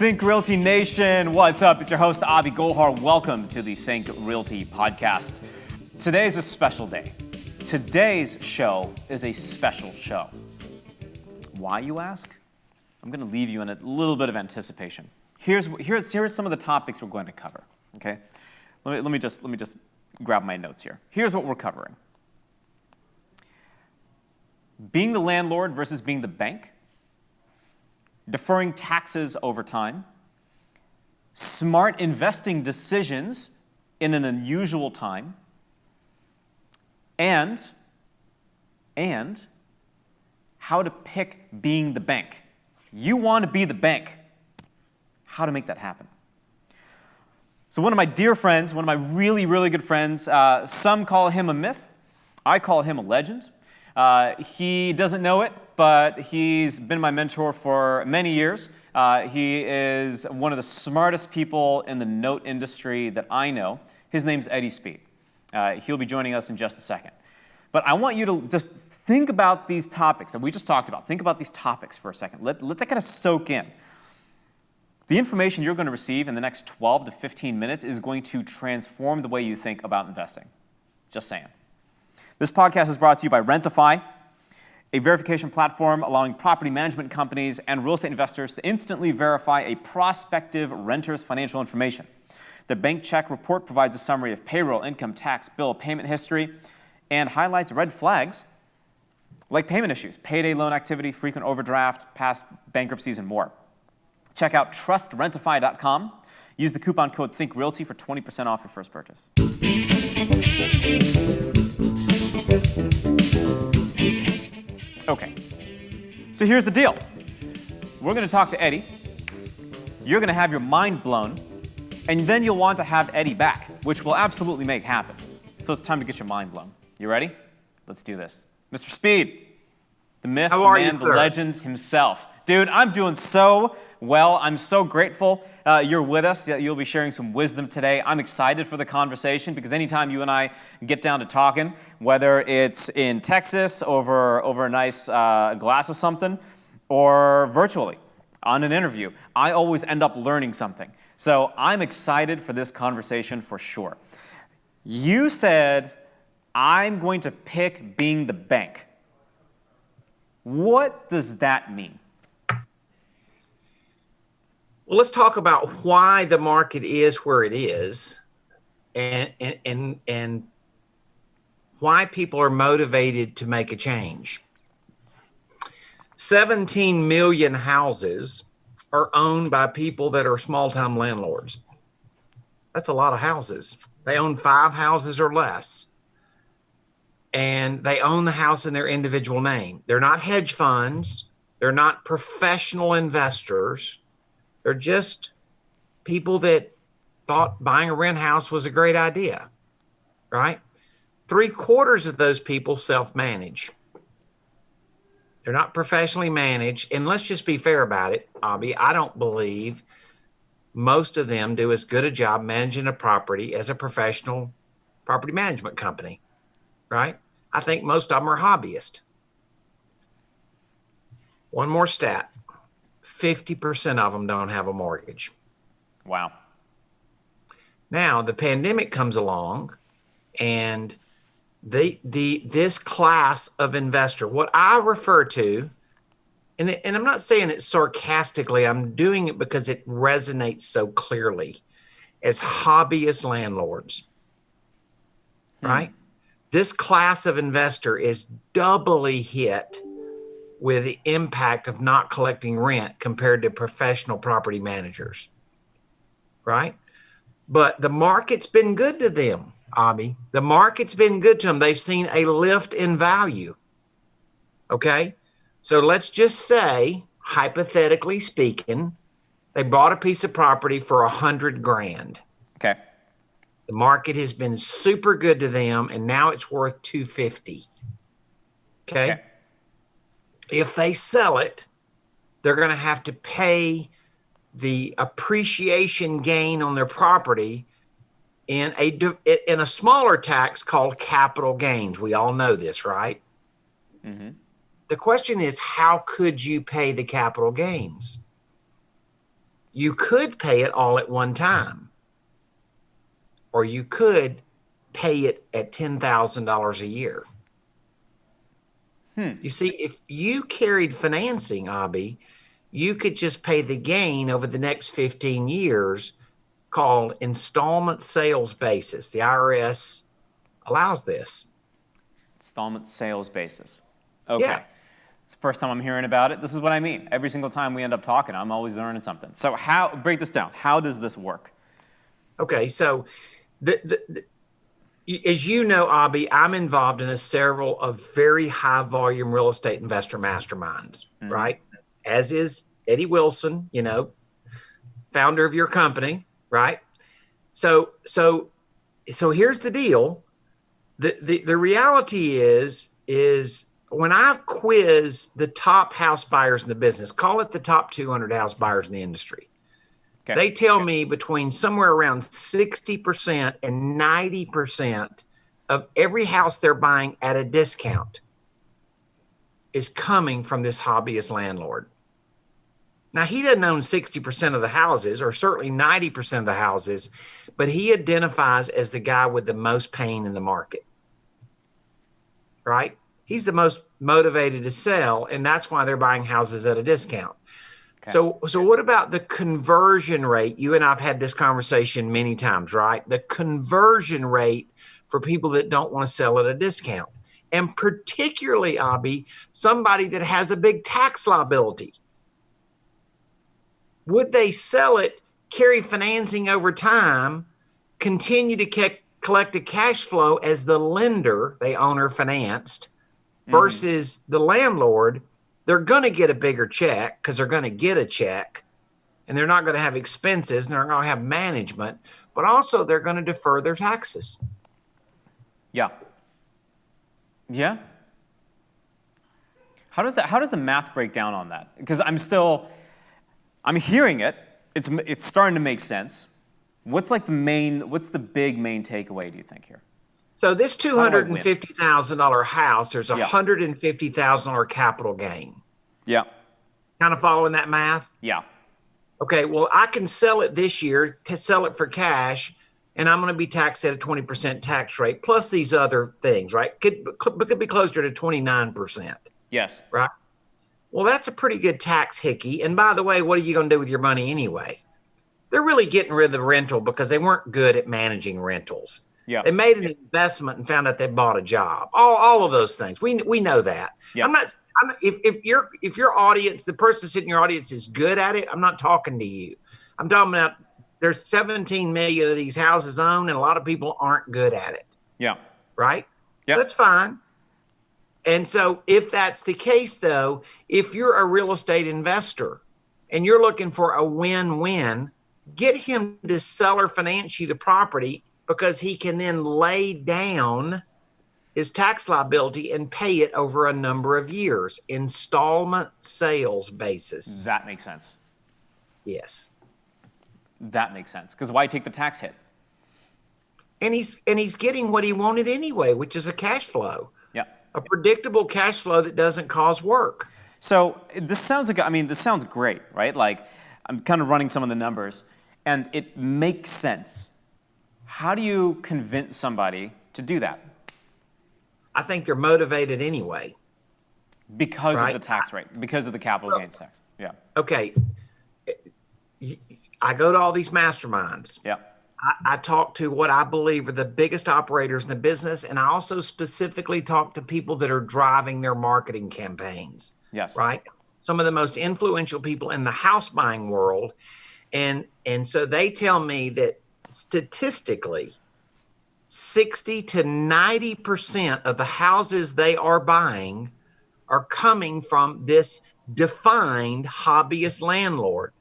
Think Realty Nation, what's up? It's your host, Avi Golhar. Welcome to the Think Realty podcast. Today is a special day. Today's show is a special show. Why, you ask? I'm going to leave you in a little bit of anticipation. Here's some of the topics we're going to cover. Okay, let me just grab my notes here. Here's what we're covering: being the landlord versus being the bank, deferring taxes over time, smart investing decisions in an unusual time, and how to pick being the bank. You want to be the bank. How to make that happen. So one of my dear friends, one of my really, really good friends, some call him a myth. I call him a legend. He doesn't know it, but he's been my mentor for many years. He is one of the smartest people in the note industry that I know. His name's Eddie Speed. He'll be joining us in just a second. But I want you to just think about these topics that we just talked about. Think about these topics for a second. Let that kind of soak in. The information you're going to receive in the next 12 to 15 minutes is going to transform the way you think about investing. Just saying. This podcast is brought to you by Rentify, a verification platform allowing property management companies and real estate investors to instantly verify a prospective renter's financial information. The bank check report provides a summary of payroll, income tax, bill, payment history, and highlights red flags like payment issues, payday loan activity, frequent overdraft, past bankruptcies, and more. Check out trustrentify.com. Use the coupon code ThinkRealty for 20% off your first purchase. Okay, so here's the deal. We're going to talk to Eddie. You're going to have your mind blown, and then you'll want to have Eddie back, which will absolutely make happen. So it's time to get your mind blown. You ready? Let's do this. Mr. Speed, the myth, the man, the legend himself. Dude, I'm doing so well. I'm so grateful you're with us. You'll be sharing some wisdom today. I'm excited for the conversation because anytime you and I get down to talking, whether it's in Texas over a nice glass of something or virtually on an interview, I always end up learning something. So I'm excited for this conversation for sure. You said, I'm going to pick being the bank. What does that mean? Well, let's talk about why the market is where it is and why people are motivated to make a change. 17 million houses are owned by people that are small-time landlords. That's a lot of houses. They own 5 houses or less. And they own the house in their individual name. They're not hedge funds. They're not professional investors. They're just people that thought buying a rent house was a great idea, right? 3/4 of those people self-manage. They're not professionally managed. And let's just be fair about it, Abby. I don't believe most of them do as good a job managing a property as a professional property management company, right? I think most of them are hobbyists. One more stat. 50% of them don't have a mortgage. Wow. Now, the pandemic comes along, and this class of investor, what I refer to, and I'm not saying it sarcastically, I'm doing it because it resonates so clearly, as hobbyist landlords, right? This class of investor is doubly hit with the impact of not collecting rent compared to professional property managers, right? But the market's been good to them, Abby. The market's been good to them. They've seen a lift in value, okay? So let's just say, hypothetically speaking, they bought a piece of property for $100,000. Okay. The market has been super good to them, and now it's worth $250,000. Okay. If they sell it, they're going to have to pay the appreciation gain on their property in a smaller tax called capital gains. We all know this, right? Mm-hmm. The question is, how could you pay the capital gains? You could pay it all at one time, or you could pay it at $10,000 a year. You see, if you carried financing, Abby, you could just pay the gain over the next 15 years called installment sales basis. The IRS allows this. Installment sales basis. Okay. Yeah. It's the first time I'm hearing about it. This is what I mean. Every single time we end up talking, I'm always learning something. So break this down. How does this work? Okay, so as you know, Abby, I'm involved in several of very high volume real estate investor masterminds, right? As is Eddie Wilson, founder of your company, right? So here's the deal. The reality is when I quiz the top house buyers in the business, call it the top 200 house buyers in the industry, they tell me between somewhere around 60% and 90% of every house they're buying at a discount is coming from this hobbyist landlord. Now, he doesn't own 60% of the houses, or certainly 90% of the houses, but he identifies as the guy with the most pain in the market, right? He's the most motivated to sell, and that's why they're buying houses at a discount. Okay. So what about the conversion rate? You and I have had this conversation many times, right? The conversion rate for people that don't want to sell at a discount, and particularly, Abby, somebody that has a big tax liability. Would they sell it, carry financing over time, continue to collect a cash flow as the lender, they owner financed, versus the landlord? They're going to get a bigger check because they're going to get a check, and they're not going to have expenses, and they're going to have management, but also they're going to defer their taxes. Yeah. Yeah. How does the math break down on that? Because I'm hearing it. It's starting to make sense. What's the big main takeaway, do you think, here? So this $250,000 house, there's a $150,000 capital gain. Yeah. Kind of following that math? Yeah. Okay, well, I can sell it this year, to sell it for cash, and I'm going to be taxed at a 20% tax rate, plus these other things, right? Could be closer to 29%. Yes. Right? Well, that's a pretty good tax hickey. And by the way, what are you going to do with your money anyway? They're really getting rid of the rental because they weren't good at managing rentals. Yeah. They made an investment and found out they bought a job. All of those things. We know that. Yeah. If your audience, the person sitting in your audience is good at it, I'm not talking to you. I'm talking about there's 17 million of these houses owned, and a lot of people aren't good at it. Yeah. Right? Yeah. That's fine. And so if that's the case, though, if you're a real estate investor and you're looking for a win-win, get him to sell or finance you the property, because he can then lay down his tax liability and pay it over a number of years. Installment sales basis. That makes sense. Yes. That makes sense. Because why take the tax hit? And he's getting what he wanted anyway, which is a cash flow. Yeah. A predictable cash flow that doesn't cause work. So this sounds great, right? I'm kind of running some of the numbers, and it makes sense. How do you convince somebody to do that? I think they're motivated anyway. Because of the tax rate, because of the capital gains tax. Yeah. Okay. I go to all these masterminds. Yeah. I talk to what I believe are the biggest operators in the business, and I also specifically talk to people that are driving their marketing campaigns. Yes. Right? Some of the most influential people in the house buying world. And so they tell me that statistically, 60 to 90% of the houses they are buying are coming from this defined hobbyist landlord,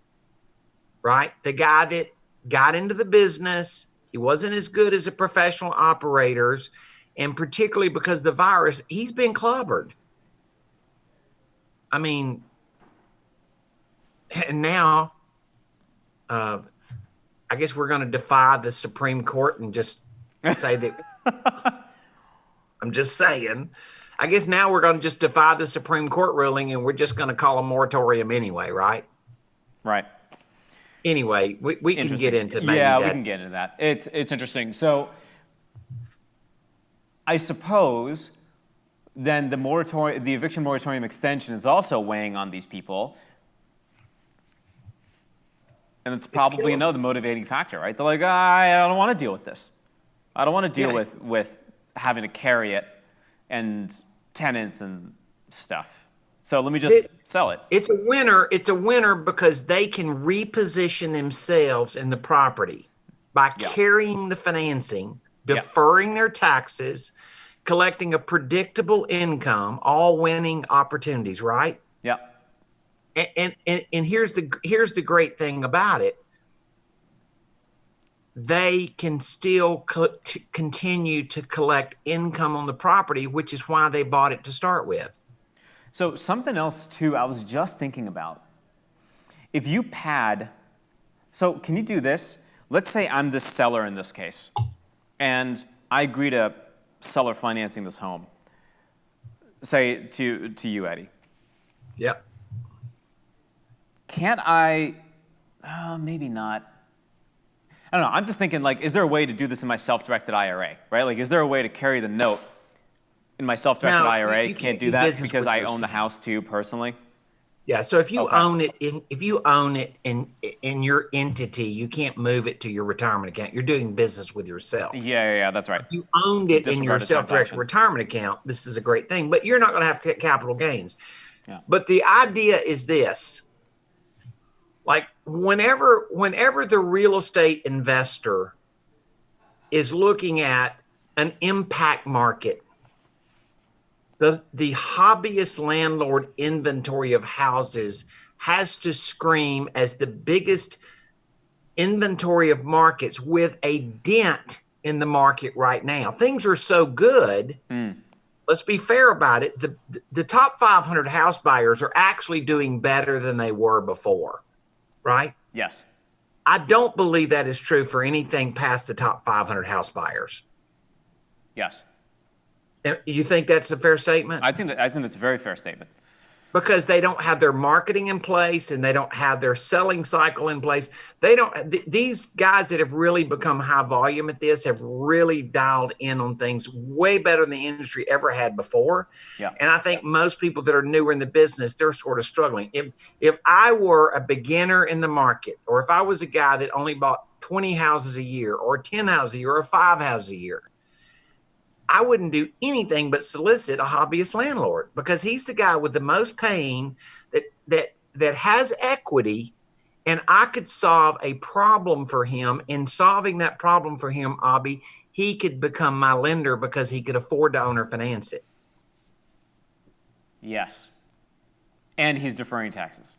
right? The guy that got into the business, he wasn't as good as the professional operators, and particularly because of the virus, he's been clobbered. I mean, and now, I guess we're going to defy the Supreme Court and just say that. I'm just saying. I guess now we're going to just defy the Supreme Court ruling, and we're just going to call a moratorium anyway, right? Right. anyway, we can get into maybe yeah, that. we can get into that. It's interesting. So I suppose then the eviction moratorium extension is also weighing on these people. And it's probably another motivating factor, right? They're like, I don't want to deal with this. I don't want to deal with having to carry it and tenants and stuff. So let me just sell it. It's a winner. It's a winner because they can reposition themselves in the property by carrying the financing, deferring their taxes, collecting a predictable income, all winning opportunities, right? Yeah. And here's the great thing about it. They can still continue to collect income on the property, which is why they bought it to start with. So something else too, I was just thinking about. If you pad, so can you do this? Let's say I'm the seller in this case, and I agree to seller financing this home. Say to you, Eddie. Yep. Can't I, maybe not. I don't know. I'm just thinking, like, is there a way to do this in my self-directed IRA, right? Like, is there a way to carry the note in my self-directed IRA? You can't do that because I own the house too personally. Yeah. So if you own it in your entity, you can't move it to your retirement account. You're doing business with yourself. Yeah, that's right. If you owned it in your self-directed retirement account, this is a great thing, but you're not going to have capital gains. Yeah. But the idea is this. Like whenever the real estate investor is looking at an impact market, the hobbyist landlord inventory of houses has to scream as the biggest inventory of markets with a dent in the market right now. Things are so good. Let's be fair about it. The top 500 house buyers are actually doing better than they were before. Right? Yes. I don't believe that is true for anything past the top 500 house buyers. Yes. You think that's a fair statement? I think that's a very fair statement. Because they don't have their marketing in place and they don't have their selling cycle in place. These guys that have really become high volume at this have really dialed in on things way better than the industry ever had before. Yeah. And I think most people that are newer in the business, they're sort of struggling. If I were a beginner in the market, or if I was a guy that only bought 20 houses a year or 10 houses a year or 5 houses a year, I wouldn't do anything but solicit a hobbyist landlord because he's the guy with the most pain that has equity, and I could solve a problem for him. In solving that problem for him, Abby, he could become my lender because he could afford to owner finance it. Yes. And he's deferring taxes.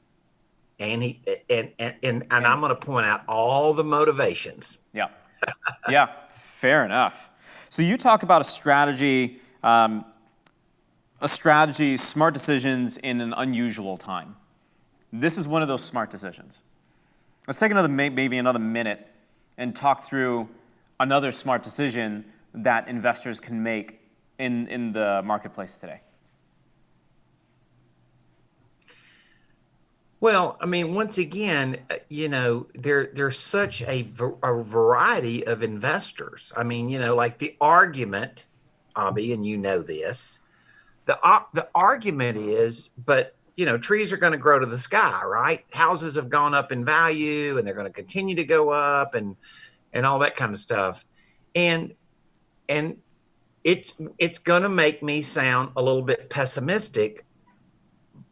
And I'm going to point out all the motivations. Yeah. Yeah, fair enough. So you talk about a strategy, smart decisions in an unusual time. This is one of those smart decisions. Let's take maybe another minute and talk through another smart decision that investors can make in the marketplace today. Well, I mean, once again, there's such a variety of investors. I mean, like the argument, Abby, and you know this, the argument is, but trees are going to grow to the sky, right? Houses have gone up in value, and they're going to continue to go up, and all that kind of stuff, and it's going to make me sound a little bit pessimistic.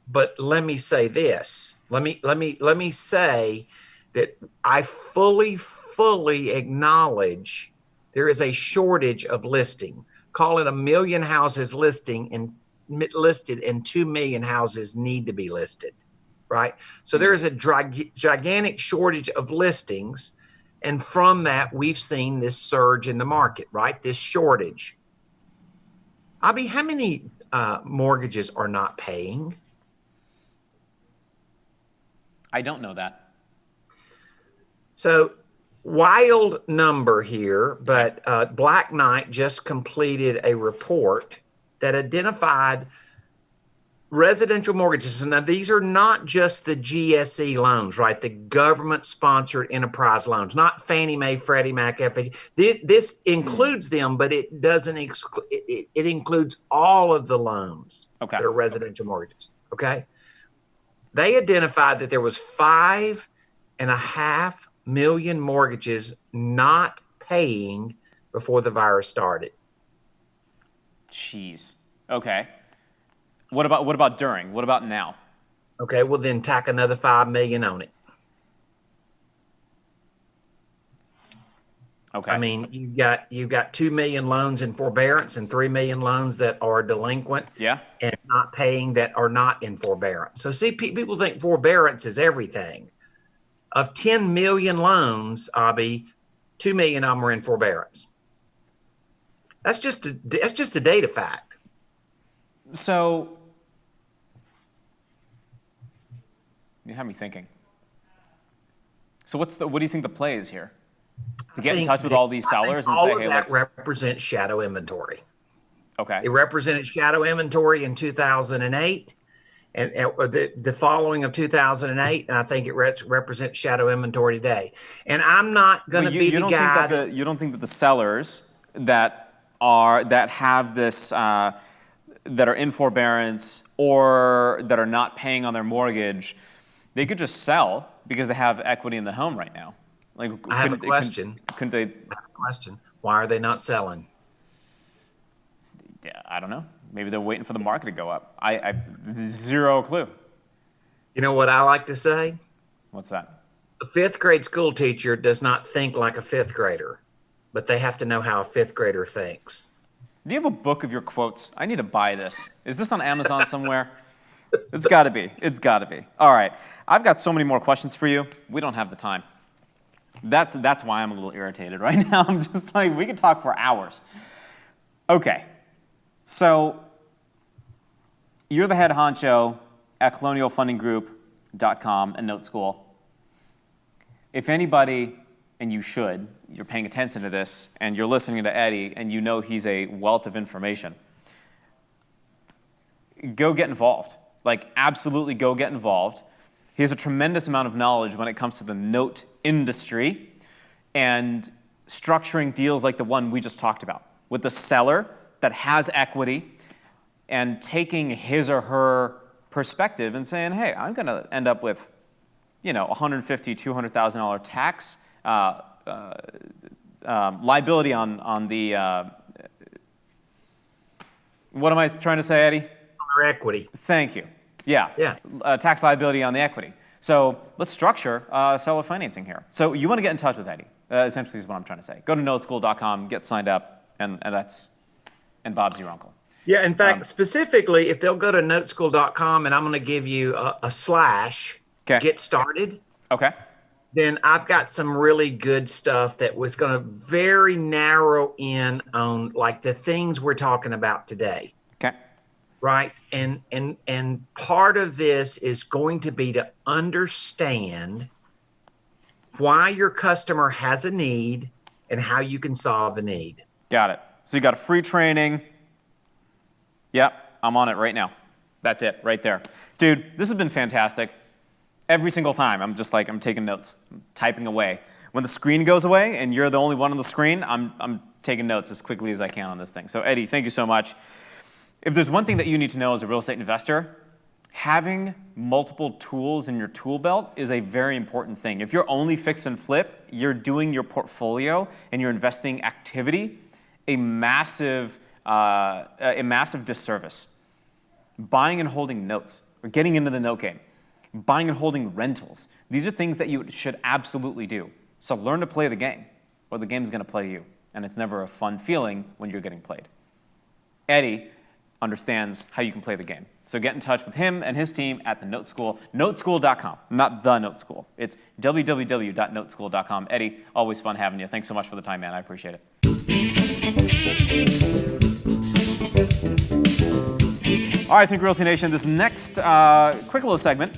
But let me say this. Let me say that I fully acknowledge there is a shortage of listing. Call it 1 million houses listed and 2 million houses need to be listed, right? So there is a gigantic shortage of listings. And from that, we've seen this surge in the market, right? This shortage. Abby, how many mortgages are not paying? I don't know that. So wild number here, but Black Knight just completed a report that identified residential mortgages. Now, these are not just the GSE loans, right? The government-sponsored enterprise loans, not Fannie Mae, Freddie Mac, FHA. This includes them, but it doesn't. It includes all of the loans Okay. that are residential mortgages. Okay. They identified that there was 5.5 million mortgages not paying before the virus started. Jeez. Okay. What about during? What about now? Okay, well then tack another 5 million on it. Okay. I mean, you've got 2 million loans in forbearance and 3 million loans that are delinquent, Yeah. and not paying that are not in forbearance. So see, people think forbearance is everything. Of 10 million loans, Abby, 2 million of them are in forbearance. That's just a data fact. So you have me thinking. So what do you think the play is here? To get in touch with all these sellers and say, hey, that represents shadow inventory. Okay. It represented shadow inventory in 2008 and the following of 2008, and I think it represents shadow inventory today. And I'm not going to be the guy. You don't think that the sellers that have this that are in forbearance or that are not paying on their mortgage, they could just sell because they have equity in the home right now? Like, I have a question. Couldn't they? I have a question. Why are they not selling? Yeah, I don't know. Maybe they're waiting for the market to go up. I zero clue. You know what I like to say? What's that? A fifth grade school teacher does not think like a fifth grader, but they have to know how a fifth grader thinks. Do you have a book of your quotes? I need to buy this. Is this on Amazon somewhere? It's got to be. It's got to be. All right. I've got so many more questions for you. We don't have the time. That's why I'm a little irritated right now. I'm just like, we could talk for hours. Okay. So you're the head honcho at colonialfundinggroup.com and Note School. If anybody, and you should, you're paying attention to this, and you're listening to Eddie, and you know he's a wealth of information, go get involved. Like, absolutely go get involved. He has a tremendous amount of knowledge when it comes to the note industry and structuring deals like the one we just talked about, with the seller that has equity and taking his or her perspective and saying, hey, I'm going to end up with, $150,000, $200,000 tax liability on the, what am I trying to say, Eddie? On their equity. Thank you. Yeah. Tax liability on the equity. So let's structure seller financing here. So you want to get in touch with Eddie, essentially is what I'm trying to say. Go to noteschool.com, get signed up, and Bob's your uncle. Yeah, in fact, specifically, if they'll go to noteschool.com and I'm going to give you a slash, get started. Okay. Then I've got some really good stuff that was going to very narrow in on like the things we're talking about today. Okay. Right. And part of this is going to be to understand why your customer has a need and how you can solve the need. Got it. So you got a free training. Yep, I'm on it right now. That's it right there. Dude, this has been fantastic. Every single time, I'm taking notes, I'm typing away. When the screen goes away and you're the only one on the screen, I'm taking notes as quickly as I can on this thing. So Eddie, thank you so much. If there's one thing that you need to know as a real estate investor, having multiple tools in your tool belt is a very important thing. If you're only fix and flip, you're doing your portfolio and your investing activity a massive disservice. Buying and holding notes, or getting into the note game, buying and holding rentals. These are things that you should absolutely do. So learn to play the game, or the game's going to play you. And it's never a fun feeling when you're getting played. Eddie understands how you can play the game. So get in touch with him and his team at the Note School, noteschool.com, not the Note School. It's www.noteschool.com. Eddie, always fun having you. Thanks so much for the time, man. I appreciate it. All right, Think Realty Nation. This next quick little segment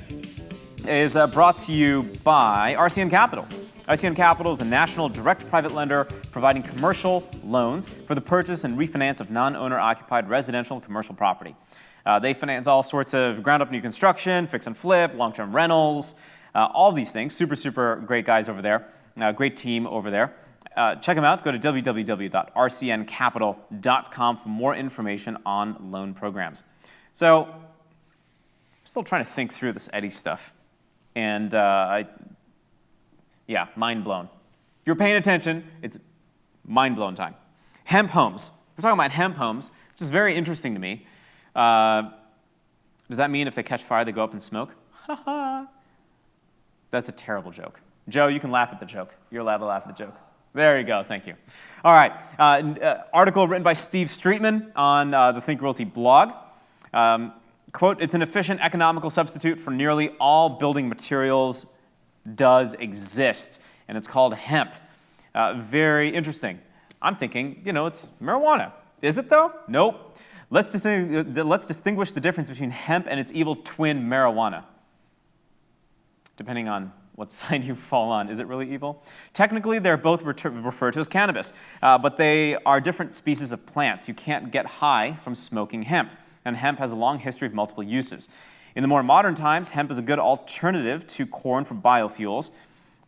is brought to you by RCN Capital. RCN Capital is a national direct private lender providing commercial loans for the purchase and refinance of non-owner occupied residential and commercial property. They finance all sorts of ground-up new construction, fix and flip, long-term rentals, all these things. Super, super great guys over there. Great team over there. Check them out. Go to www.rcncapital.com for more information on loan programs. So, I'm still trying to think through this Eddie stuff. And mind blown. If you're paying attention, it's mind blown time. Hemp homes. We're talking about hemp homes, which is very interesting to me. Does that mean if they catch fire, they go up in smoke? That's a terrible joke. Joe, you can laugh at the joke. You're allowed to laugh at the joke. There you go. Thank you. All right. Article written by Steve Streetman on the Think Realty blog. Quote, it's an efficient economical substitute for nearly all building materials does exist, and it's called hemp. Very interesting. I'm thinking, it's marijuana. Is it though? Nope. Let's distinguish the difference between hemp and its evil twin, marijuana. Depending on what side you fall on. Is it really evil? Technically, they're both referred to as cannabis, but they are different species of plants. You can't get high from smoking hemp, and hemp has a long history of multiple uses. In the more modern times, hemp is a good alternative to corn for biofuels,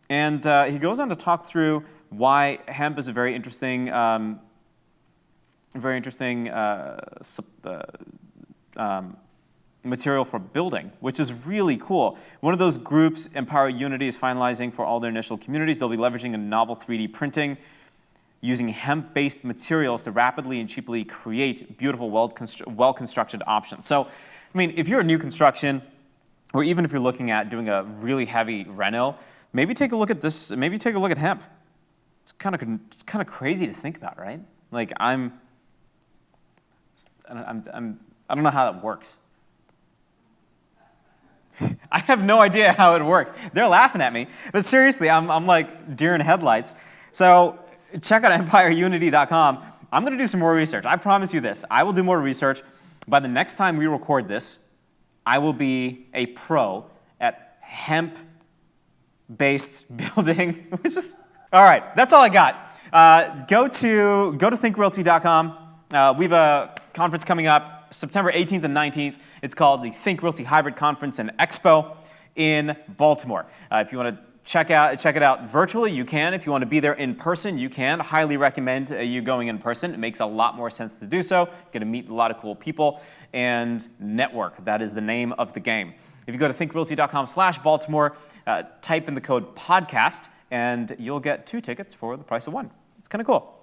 and he goes on to talk through why hemp is a very interesting material for building, which is really cool. One of those groups, Empower Unity, is finalizing for all their initial communities. They'll be leveraging a novel 3D printing using hemp-based materials to rapidly and cheaply create beautiful, well-constructed options. So, if you're a new construction, or even if you're looking at doing a really heavy reno, maybe take a look at this. Maybe take a look at hemp. It's kind of crazy to think about, right? Like I don't know how that works. I have no idea how it works. They're laughing at me, but seriously, I'm like deer in headlights. So check out empireunity.com. I'm going to do some more research. I promise you this. I will do more research. By the next time we record this, I will be a pro at hemp-based building. All right, that's all I got. Go to thinkrealty.com. We have a conference coming up September 18th and 19th. It's called the Think Realty Hybrid Conference and Expo in Baltimore. If you want to check it out virtually, you can. If you want to be there in person, you can. Highly recommend you going in person. It makes a lot more sense to do so. You're going to meet a lot of cool people and network. That is the name of the game. If you go to thinkrealty.com/Baltimore, type in the code podcast, and you'll get 2 tickets for the price of 1. It's kind of cool.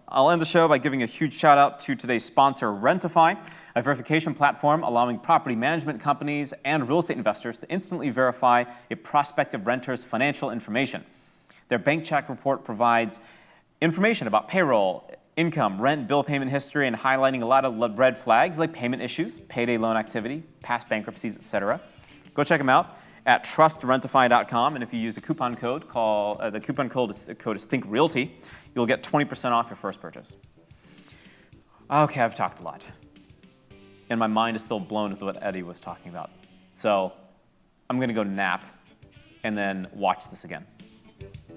I'll end the show by giving a huge shout out to today's sponsor, Rentify, a verification platform allowing property management companies and real estate investors to instantly verify a prospective renter's financial information. Their bank check report provides information about payroll, income, rent, bill payment history, and highlighting a lot of red flags like payment issues, payday loan activity, past bankruptcies, etc. Go check them out at trustrentify.com, and if you use a coupon code, the coupon code is ThinkRealty, you'll get 20% off your first purchase. Okay, I've talked a lot, and my mind is still blown with what Eddie was talking about. So I'm going to go nap and then watch this again.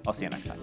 I'll see you next time.